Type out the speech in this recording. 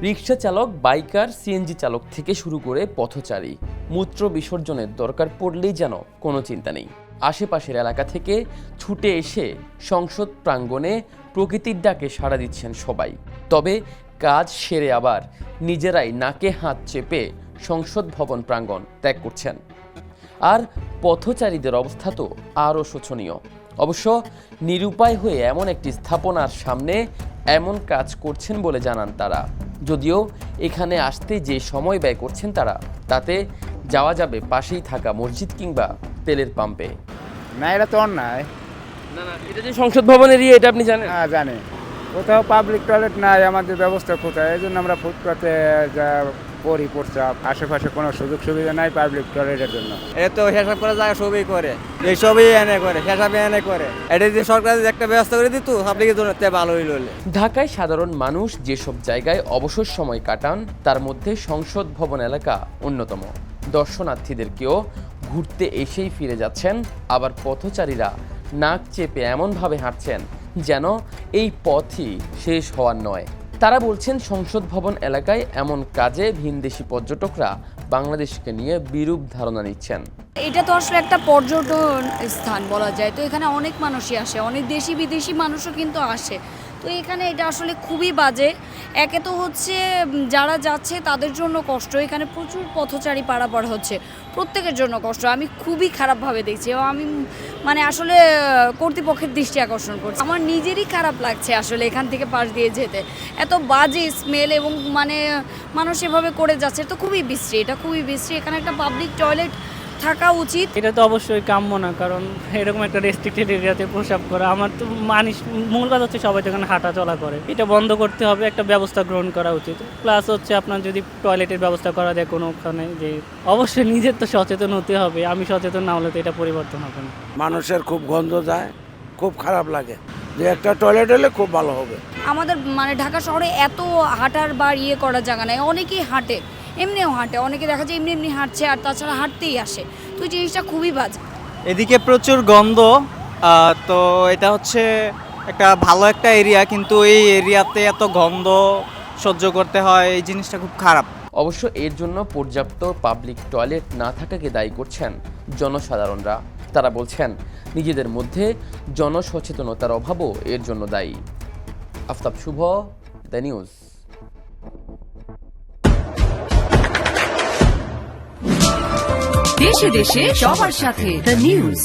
রিক্সা চালক, biker, CNG চালক থেকে শুরু করে পথচারী মূত্র বিসর্জনের দরকার পড়লেই যেন কোনো চিন্তা নেই। আশেপাশের এলাকা থেকে ছুটে এসে সংসদ প্রাঙ্গণে প্রকৃতির ডাকে সাড়া দিচ্ছেন সবাই। তবে কাজ সেরে আবার নিজেরাই নাকে হাত চেপে সংসদ ভবন প্রাঙ্গণ ত্যাগ করছেন। আর পথচারীদের অবস্থা তো আরও শোচনীয়। অবশ্য নিরুপায় হয়ে এমন একটি স্থাপনার সামনে এমন কাজ করছেন বলে জানান তারা। যদিও এখানে আসতে যে সময় ব্যয় করছেন তারা, তাতে যাওয়া যাবে পাশেই থাকা মসজিদ কিংবা তেলের পাম্পে। না, এটা তো অন্যায়। না, এটা যে সংসদ ভবনের এটা আপনি জানেন? হ্যাঁ, জানি। কোথাও পাবলিক টয়লেট নাই, আমাদের ব্যবস্থা কোথায়? এই জন্য আমরা ফুটপাতে যা করি প্রস্তাব, আশেপাশে কোনো সুযোগ সুবিধা নাই পাবলিক টয়লেটের জন্য। এটা তো হিসাব করা যায়, সবই করে, এই সবই এনে করে, হিসাবে এনে করে। এটা যদি সরকার একটা ব্যবস্থা করে দিত পাবলিকের জন্য ভালো হইল। ঢাকায় সাধারণ মানুষ যেসব জায়গায় অবসর সময় কাটান তার মধ্যে সংসদ ভবন এলাকা অন্যতম। দর্শনার্থীদেরকেও ঘুরতে এসেই ফিরে যাচ্ছেন, আবার পথচারীরা নাক চেপে এমনভাবে হাঁটছেন যেন এই পথই শেষ হওয়ার নয়। তারা বলছেন সংসদ ভবন এলাকায় এমন কাজে ভিনদেশি পর্যটকরা বাংলাদেশকে নিয়ে বিরূপ ধারণা নিচ্ছেন। এটা তো আসলে একটা পর্যটন স্থান বলা যায়, তো এখানে অনেক মানুষই আসে, অনেক দেশি বিদেশি মানুষও কিন্তু আসে। তো এখানে এটা আসলে খুবই বাজে। একে তো হচ্ছে যারা যাচ্ছে তাদের জন্য কষ্ট, এখানে প্রচুর পথচারী পারাপার হচ্ছে, প্রত্যেকের জন্য কষ্ট। আমি খুবই খারাপভাবে দেখছি এবং আমি আসলে কর্তৃপক্ষের দৃষ্টি আকর্ষণ করছি। আমার নিজেরই খারাপ লাগছে আসলে এখান থেকে পাশ দিয়ে যেতে, এত বাজে স্মেল এবং মানুষ এভাবে করে যাচ্ছে। তো খুবই বিশ্রী, এটা খুবই বিশ্রী। এখানে একটা পাবলিক টয়লেট থাকা উচিত। এটা তো অবশ্যই কাম্য না, কারণ এরকম একটা রেস্ট্রিক্টেড এরিয়াতে প্রস্রাব করা, আমার তো মূল কাজ হচ্ছে সবাই যেখানে হাঁটা চলা করে, এটা বন্ধ করতে হবে, একটা ব্যবস্থা গ্রহণ করা উচিত। প্লাস হচ্ছে আপনার যদি টয়লেটের ব্যবস্থা করা যায় কোনোখানে, যে অবশ্যই নিজের তো সচেতন হতে হবে, আমি সচেতন না হলে তো এটা পরিবর্তন হবে না। মানুষের খুব গন্ধ যায়, খুব খারাপ লাগে, যে একটা টয়লেট হলে খুব ভালো হবে। আমাদের ঢাকা শহরে এত হাঁটার বা করার জায়গা নেই, অনেকেই হাঁটে, এমনিও হাঁটে, অনেকে দেখা যায় এমনি হাঁটছে, আর তাছাড়া হাঁটতেই আসে। তো এই জিনিসটা খুবই বাজে। এদিকে প্রচুর গন্ধ, তো এটা হচ্ছে একটা ভালো একটা এরিয়া, কিন্তু এই এরিয়াতে এত গন্ধ সহ্য করতে হয়, এই জিনিসটা খুব খারাপ। অবশ্য এর জন্য পর্যাপ্ত পাবলিক টয়লেট না থাকাকে দায়ী করছেন জনসাধারণরা। তারা বলছেন নিজেদের মধ্যে জনসচেতনতার অভাবও এর জন্য দায়ী। আফতাব শুভ, দ্য নিউজ। দেশে দেশে সবার সাথে দ্য নিউজ।